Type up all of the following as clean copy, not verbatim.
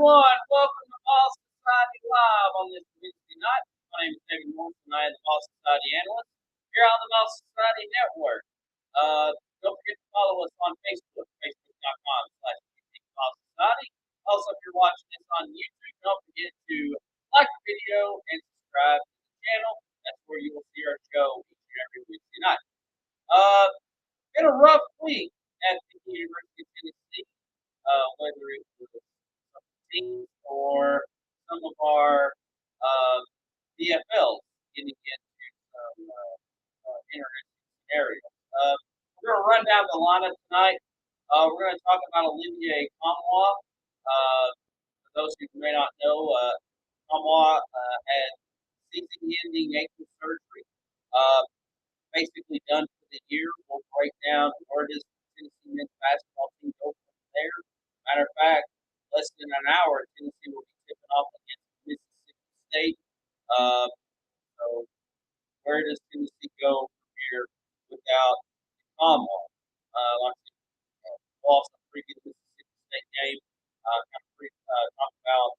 everyone. Welcome to Vols Society Live on this Wednesday night. My name is David Morrison. I am the Vols Society analyst here on the Vols Society Network. Don't forget to follow us on Facebook, facebook.com/Vols Society. Also, if you're watching this on YouTube, don't forget to like the video and subscribe to the channel. That's where you will see our show each and every Wednesday night. Been a rough week at the University of Tennessee, whether it was teams or some of our VFLs getting into some interesting scenarios. We're going to run down the lineup tonight. We're going to talk about Olivia Nkamhoua. For those who may not know, Nkamhoua had season-ending ankle surgery, basically done for the year. We'll break down where does the Tennessee men's basketball team go from there. Matter of fact, less than an hour, Tennessee will be tipping off against Mississippi State. So where does Tennessee go from here without Nkamhoua? Like I said, lost a pretty good Mississippi State game. Talk about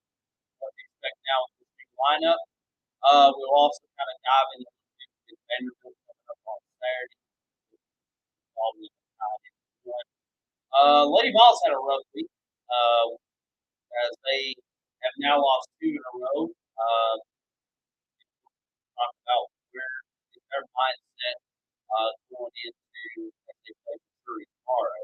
what to expect now with this new lineup. We'll also kind of dive into Vanderbilt coming up on Saturday. Lady Vols had a rough week, as they have now lost 2 in a row. Talk about where their mindset going into as they play Missouri tomorrow.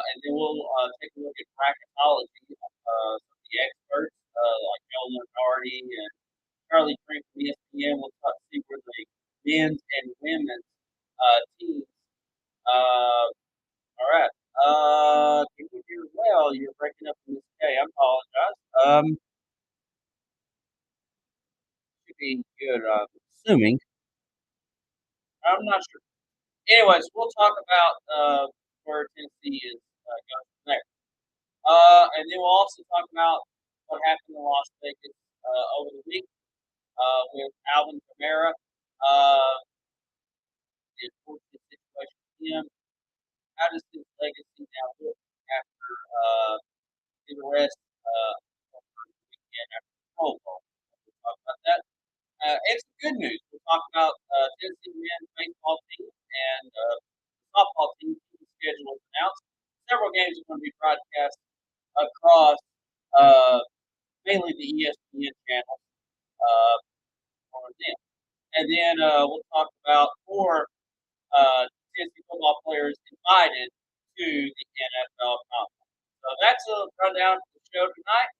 And then we'll take a look at bracketology. Some of the experts like Joe Lenardi and Charlie Frank from ESPN will see where the men's and women's teams. All right. Can you hear well? You're breaking up in this K. I apologize. Should be good. I'm assuming. I'm not sure. Anyways, we'll talk about where Tennessee is going from there. And then we'll also talk about what happened in Las Vegas over the week with Alvin Karma. The unfortunate situation with him. How does his legacy now look after the rest of the weekend after the Pro Bowl? We'll talk about that. And some good news. We'll talk about Tennessee men's baseball team and softball team schedule is announced. Several games are going to be broadcast across mainly the ESPN channel for them. And then we'll talk about 4 Tennessee football players invited to the NFL Conference. So that's a rundown of the show tonight.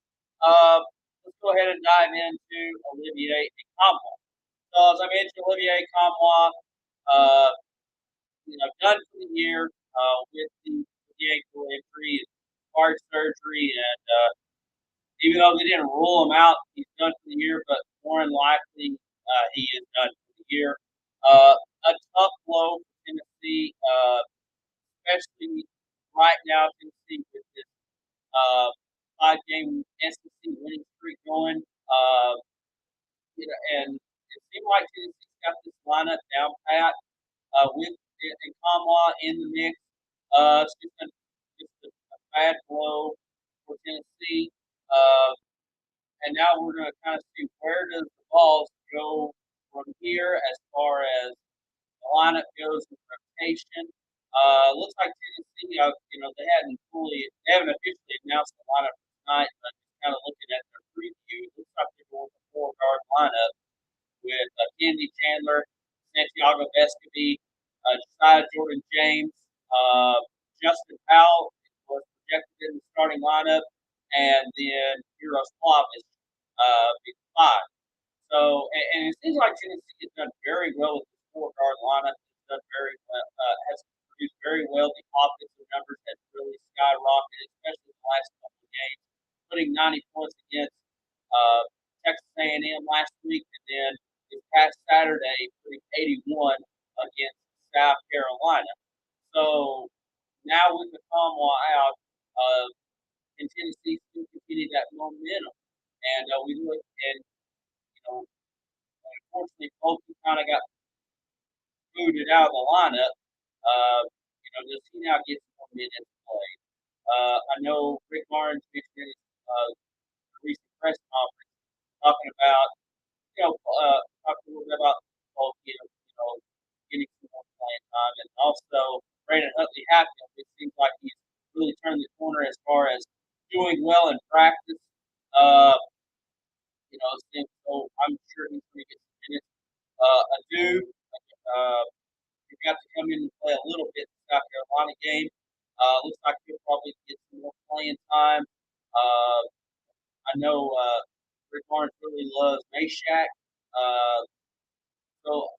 Let's go ahead and dive into Olivia Nkamhoua. So as I mentioned, Olivia Nkamhoua, done for the year with the ankle injury, heart surgery, and even though they didn't rule him out, he's done for the year. But more than likely, he is done for the year. A tough blow for Tennessee, especially right now. Tennessee with this 5-game SEC winning streak going. And it seemed like Tennessee's got this lineup down pat with Nkamhoua in the mix. It's just a bad blow for Tennessee. And now we're going to kind of see where does the Vols go from here as far as the lineup goes with rotation. Looks like Tennessee, they haven't officially announced the lineup for tonight, but kind of looking at their preview, looks like they're going with a 4-guard lineup with Kennedy Chandler, Santiago Vescovi, Josiah Jordan James, Justin Powell was projected in the starting lineup, and then Heroes Slavish being 5. So, and it seems like Tennessee has done very well with this 4-guard lineup. It's done very well, has produced very well. The offensive numbers have really skyrocketed, especially in the last couple of games, putting 90 points against Texas A&M last week, and then this past Saturday putting 81 against South Carolina. So now with the Nkamhoua out, can Tennessee still continue that momentum? And we look, and unfortunately, both kind of got booted out of the lineup. Does he now get some more minutes played? I know Rick Barnes mentioned in his recent press conference talking about, talking a little bit about getting some more playing time, and also Brandon Utley Hatfield. It seems like he's really turned the corner as far as doing well in practice. Uh, so I'm sure he's going to get some minutes. A dude who got to come in and play a little bit in the South Carolina game. Looks like he'll probably get some more playing time. Uh, I know Rick Barnes really loves Meshack. Uh, so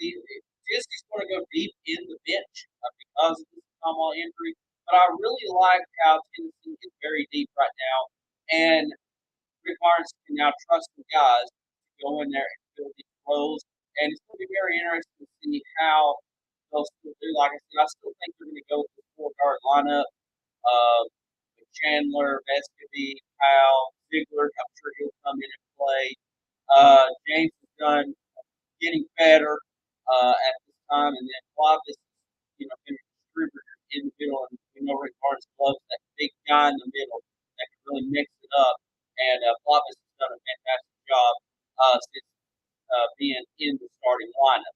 Disney's going to go deep in the bench because of this Kamala injury. But I really like how Tennessee is very deep right now, and Rick Barnes can now trust the guys to go in there and fill these roles. And it's going to be very interesting to see how they'll still do. Like I said, I still think they're going to go with the 4 guard lineup. With Chandler, Vescovy, Powell, Ziegler. I'm sure he'll come in and play. James has done getting better at this time, and then Flavis, been a distributor in the middle, and we know Rick Barnes loves that big guy in the middle that can really mix it up. And Flavis has done a fantastic job since being in the starting lineup.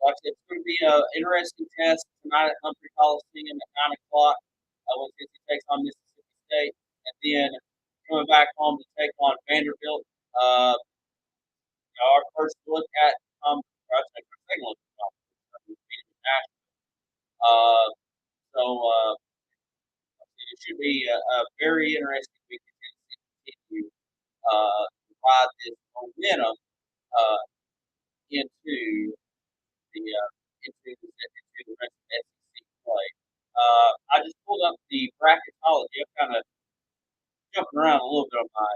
Like I said, it's going to be an interesting test tonight at Humphrey Coliseum at 9 o'clock when Tennessee takes on Mississippi State, and then coming back home to take on Vanderbilt. Our first look at our second look at Nashville. Uh, so it should be a very interesting week to continue provide this momentum into the rest of SEC play. I just pulled up the bracketology. I'm kind of jumping around a little bit on my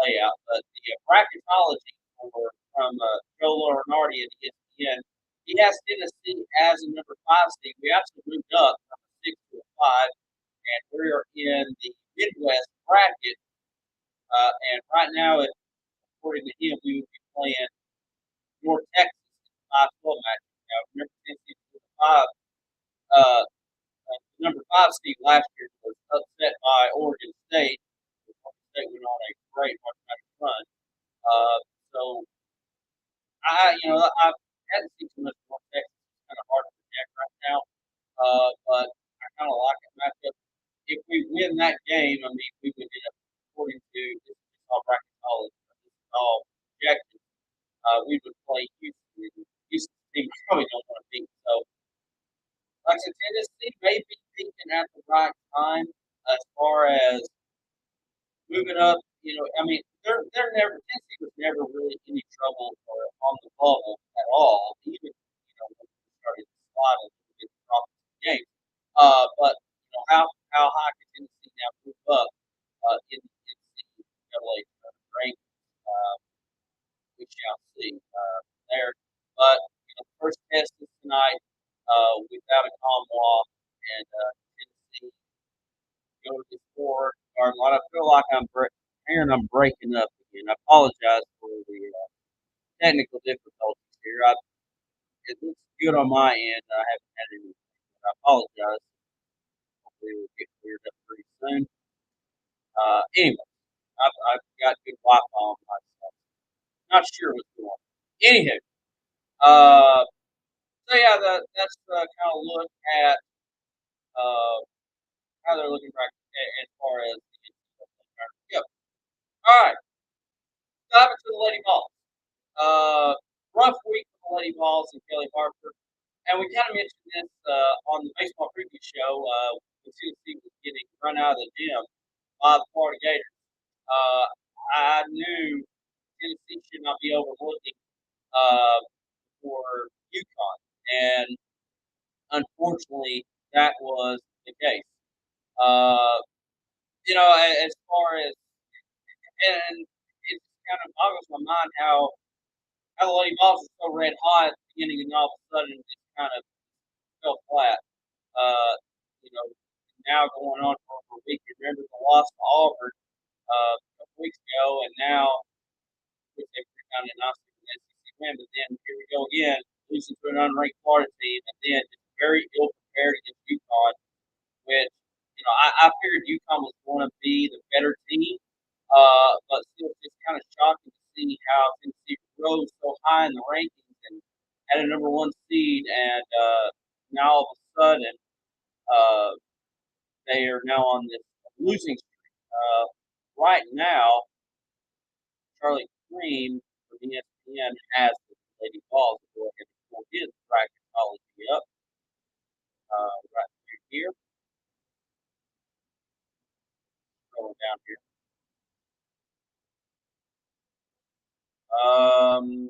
layout, but the bracketology from Joe Laurinardi at ESPN, he has Tennessee as a number 5 seed. We actually moved up from a 6 to a 5, and we're in the Midwest bracket. And right now, according to him, we would be playing North Texas in the 5-12 match. Now, remember, Tennessee was 5. The number 5 seed last year was upset by Oregon State. Oregon State went on a great run. So I haven't seen too much North Texas. It's kind of hard to project right now. But I kind of like it matchup. If we win that game, I mean, we would end up, according to this is all bracketology, this is all projected. We would play Houston. Houston team probably don't want to beat. So, like I said, Tennessee may be thinking at the right time as far as moving up. I mean, Tennessee was never really any trouble on the bubble at all. Even when we started to slide a little bit across the game. But how high can Tennessee now move up in the NCAA rankings? We shall see there. But first test is tonight without a Nkamhoua, and Tennessee go to the 4-guard line. I feel like I'm breaking up again. I apologize for the technical difficulties here. It looks good on my end. I haven't had any. I apologize. Hopefully, we'll get cleared up pretty soon. Anyway, I've got good Wi-Fi on my side. Not sure what's going on. Anywho, so yeah, that's kind of look at how they're looking right as far as the yep. All right, diving to the Lady Vols. Rough week for the Lady Vols and Kelly Harper. And we kind of mentioned this on the baseball preview show when Tennessee was getting run out of the gym by the Florida Gators. I knew Tennessee should not be overlooking for UConn, and unfortunately, that was the case. As far as, and it kind of boggles my mind how the Lady Vols was so red hot at the beginning, and all of a sudden it just kind of fell flat. Now going on for a week. Remember the loss to Auburn a couple weeks ago, and now which they kind of announced an SEC win, but then here we go again, losing to an unranked Florida team, and then just very ill prepared against UConn, which I figured UConn was going to be the better team, but still, it's kind of shocking to see how Tennessee rose so high in the rankings and had a number one seed, and now all of a sudden uh, they are now on this losing streak. Right now, Charlie Cream from ESPN has the Lady Vols. Go ahead and pull his bracketology up right here. Scrolling down here. Um,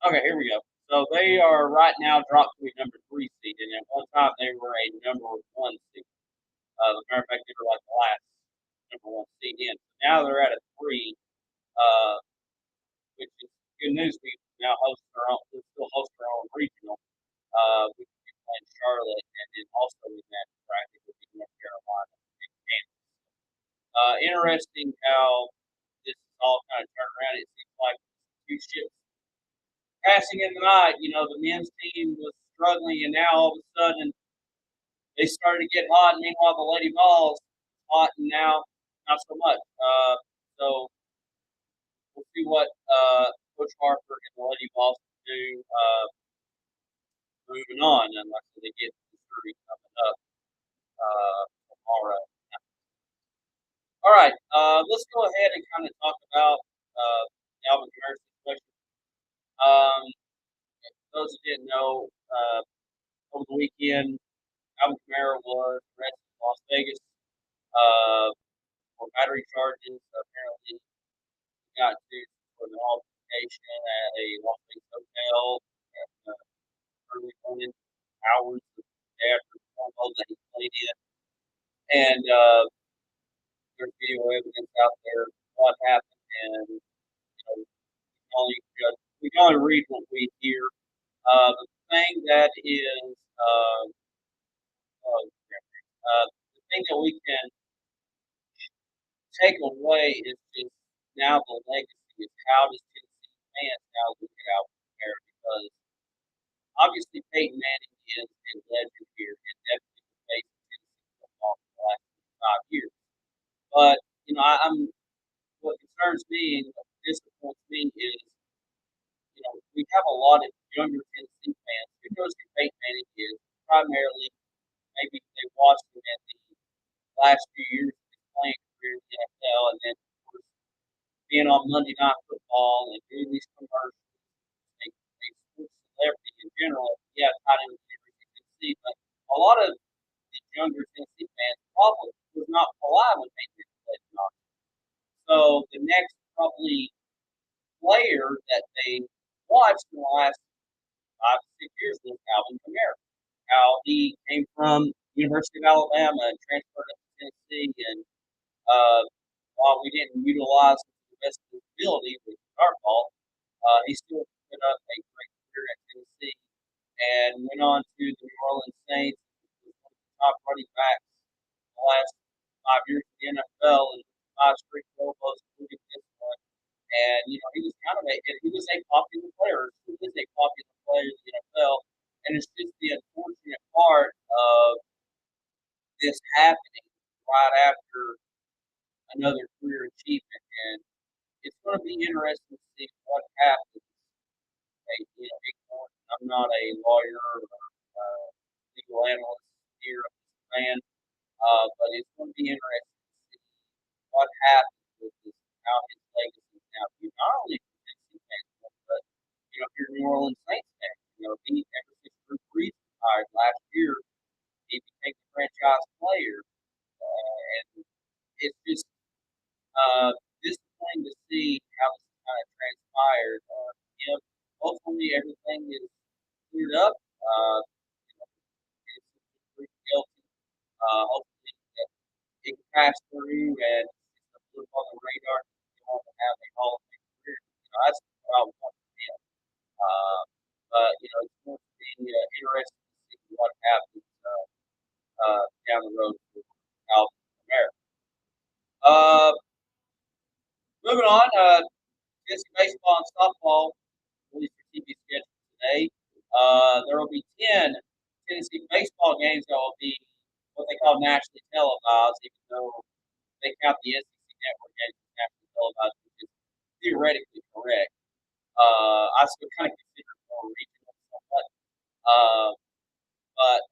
okay, here we go. So they are right now dropped to a number three seed, and at one time they were a number one seed. As a matter of fact, they were like the last number one seed in. So now they're at a three, uh, which is good news. We now host our own, we still host our own regional. We can be playing Charlotte, and then also in that bracket would be North Carolina and Kansas. Interesting how this is all kind of turned around. It seems like two ships passing in the night. You know, the men's team was struggling, and now all of a sudden they started to get hot. Meanwhile, the Lady Vols hot, and now not so much. So we'll see what Coach Harper and the Lady Vols do moving on, unless they get the Missouri coming up tomorrow. All right, let's go ahead and kind of talk about the Alvin Karma situation. Um, those who didn't know, over the weekend, Alvin Kamara was arrested in Las Vegas uh, for battery charges. Apparently, he got sued for an altercation at a Las Vegas hotel at early morning hours of the day after the football that he played in. And there's video evidence out there of what happened, and we can only we can only read what we hear. The thing that is the thing that we can take away is just now the legacy is how does Tennessee fans now look at Alvin Kamara, because obviously Peyton Manning is a legend here and definitely the face of Tennessee football for the last 5 years. But I'm what concerns me and what disappoints me is we have a lot of younger Tennessee fans who knows who Peyton Manning is primarily. Maybe they watched him in the last few years of his playing career in the NFL, and then of course being on Monday Night Football and doing these commercials, a sports celebrity in general. Yeah, tied in with University of Tennessee, but a lot of the younger Tennessee fans probably was not alive when they did play the Knox. So the next probably player that they watched in the last 5 to 6 years was Alvin Kamara. How he came from University of Alabama and transferred up to Tennessee, and while we didn't utilize the best of his ability, which is our fault, he still put up a great career at Tennessee and went on to the New Orleans Saints, was one of the top running backs in the last 5 years in the NFL, and 5 straight Pro Bowls, including this one. And he was kind of he was a popular player. He is a popular player in the NFL, and it's just the unfortunate part of this happening right after another career achievement. And it's going to be interesting to see what happens. I'm not a lawyer or legal analyst here. I'm just a fan, but it's going to be interesting to see what happens with this, how his legacy is now viewed, not only for Tennessee fans, but if you're a New Orleans Saints fan, he ever since Drew Brees retired last year, he became the franchise player, and it's just disappointing to see how this kind of transpired. Hopefully everything is cleared up. It's guilty. Hopefully it can pass through and it's a blip on the radar. You want to have a Hall of Fame career. That's what I want for him. But it's going to be interesting to see what happens down the road for Alvin Kamara. Moving on, Tennessee baseball and softball released TV schedule today. There will be 10 Tennessee baseball games that will be what they call nationally televised, even though they count the SEC network games as nationally televised, which is theoretically correct. I still kind of consider it more regional somewhat. Uh, but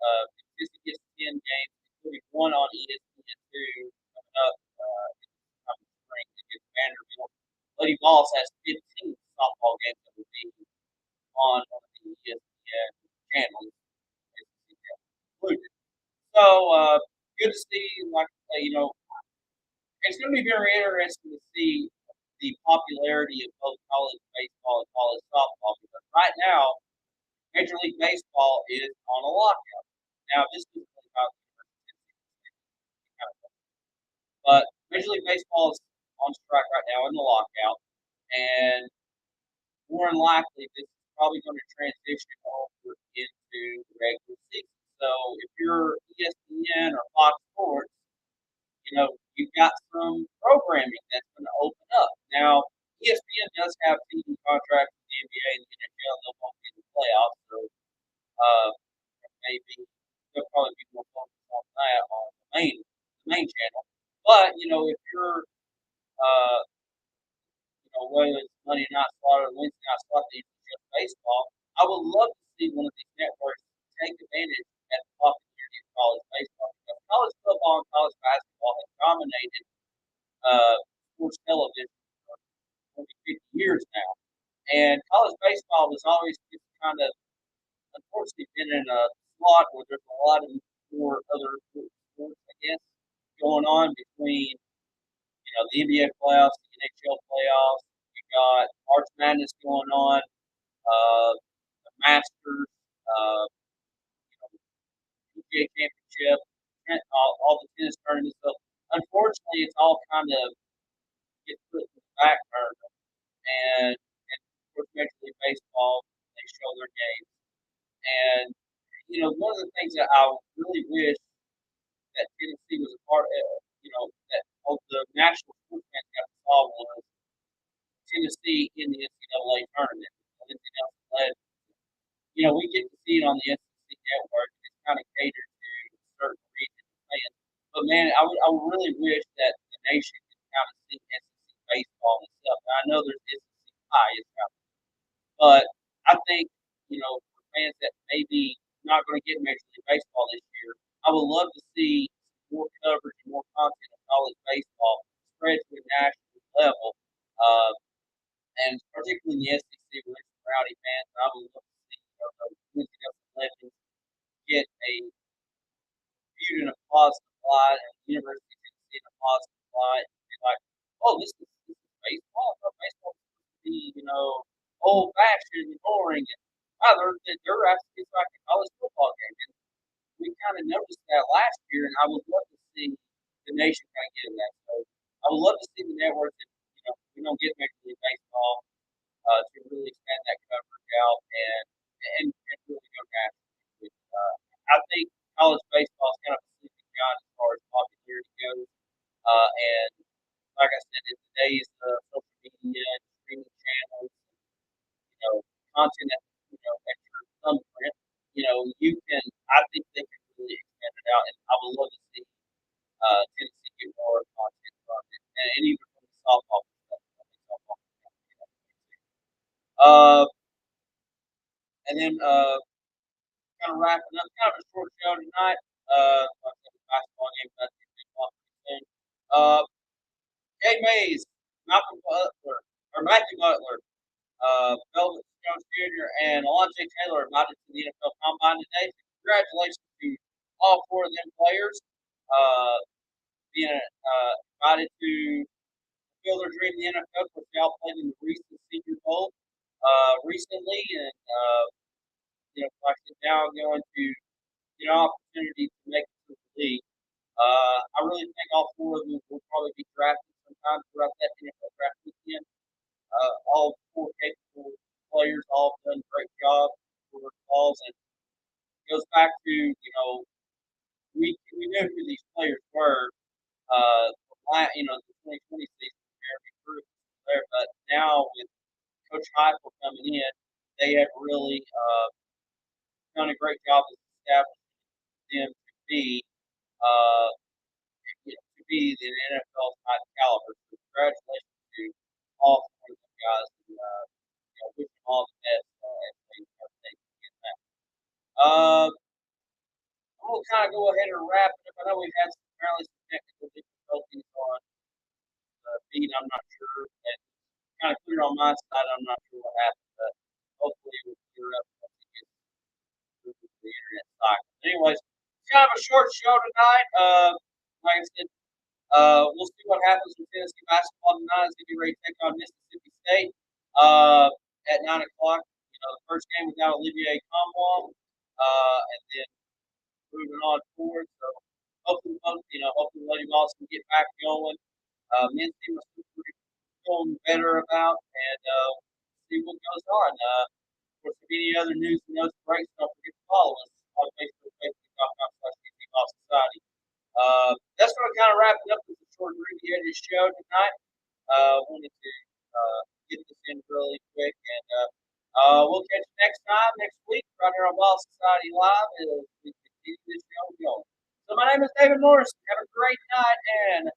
Tennessee gets 10 games, including one on ESPN2 coming up in the spring against Vanderbilt. Lady Vols has 15 softball games that will be on one of the ESPN channels, included. So good to see, like I say, it's going to be very interesting to see the popularity of both college baseball and college softball because right now Major League Baseball is on a lockout. Now this is about but Major League Baseball is on strike right now in the lockout, and more than likely this is probably going to transition over into the regular season. So if you're ESPN or Fox Sports, you've got some programming that's going to open up. Now, ESPN does have TV contracts with the NBA and the NHL, and they'll both be in the playoffs, so uh, maybe they'll probably be more focused on that on the main channel. But if you're whether it's Monday Night Slaughter or Wednesday Night Slaughter, even just baseball, I would love to see one of these networks take advantage at the popularity of college baseball because college football and college basketball have dominated sports television for maybe 50 years now. And college baseball was always just kind of, unfortunately, been in a slot where there's a lot of more other sports, I guess, going on between, the NBA playoffs, the NHL playoffs. You got March Madness going on, the Masters, PGA Championship, all the tennis tournaments. So unfortunately, it's all kind of gets put in the back burner. And of course, Major League Baseball, they show their games. And one of the things that I really wish that Tennessee was a part of, that the national sports fans got to saw was Tennessee in the NCAA tournament. Lindsey Nelson led. We get to see it on the SEC network. It's kind of catered to certain regions and fans. But man, I would really wish that the nation could kind of see SEC baseball and stuff. And I know there's SEC bias out there, but I think for fans that maybe not going to get Major League Baseball this year, I would love to see more coverage and more content of college baseball spread to a national level. Uh, and particularly in the SEC with some rowdy fans, I would love to see Lindsey Nelson legends get a viewed in a positive light, and the University of Tennessee in a positive light, and be like, oh, this is baseball. I thought baseball was supposed to be, old fashioned and boring, and wow, they're actually it's like a college football game. And we kind of noticed that last year, and I would love to see the nation kind of get in that. So I would love to see the network that we don't get Major League Baseball to really expand that coverage out and really go national. I think college baseball is kind of a sleeping giant as far as popularity goes. And like I said, in today's social media and streaming channels, content at your thumbprint, you can. I think they can really expand it out, and I would love to see Tennessee get more content from it, and even from the softball perspective. I think softball uh, and then kind of wrapping up, kind of a short show tonight. Like I said, the basketball game, but soon. Jay Mays, Matthew Butler, Melvin Jones Jr., and Alontae Taylor invited to the NFL Combine today. So congratulations to all four of them players being invited to fulfill their dream in the NFL. Of course, they all played in the recent Senior Bowl recently, and like I said, now going to get an opportunity to make it to the league. I really think all four of them will probably be drafted sometime throughout that NFL draft weekend. All four capable players, all done a great job for the Vols, and it goes back to we knew who these players were. The 2020 season, Jeremy Pruitt was there, but now with Coach Heupel coming in, they have really done a great job of establishing them to be uh, to be the NFL type caliber. So congratulations to all four of them guys, and wish them all the best as they start taking that. I'm gonna kind of go ahead and wrap it up. I know we've had apparently some technical difficulties on the feed. I'm not sure. And kind of clear on my side. I'm not sure what happened, but hopefully it will clear up once it gets through the internet cycle. Anyways, it's kind of a short show tonight. Like I said, we'll see what happens with Tennessee basketball tonight. It's going to be ready to take on Mississippi State at 9 o'clock. The first game we got Olivia Nkamhoua, and then moving on forward. So hopefully, hopefully Lady Vols can get back going. Men's team is feeling better about, and see what goes on. Of course, if any other news and notes breaks, don't forget to follow us on Facebook, facebook.com/TCBall Society. That's going to kind of wrap it up with a short abbreviated show tonight. Wanted to get this in really quick, and we'll catch you next time, next week, right here on Ball Society Live, as we continue this show going. So my name is David Morrison. Have a great night, and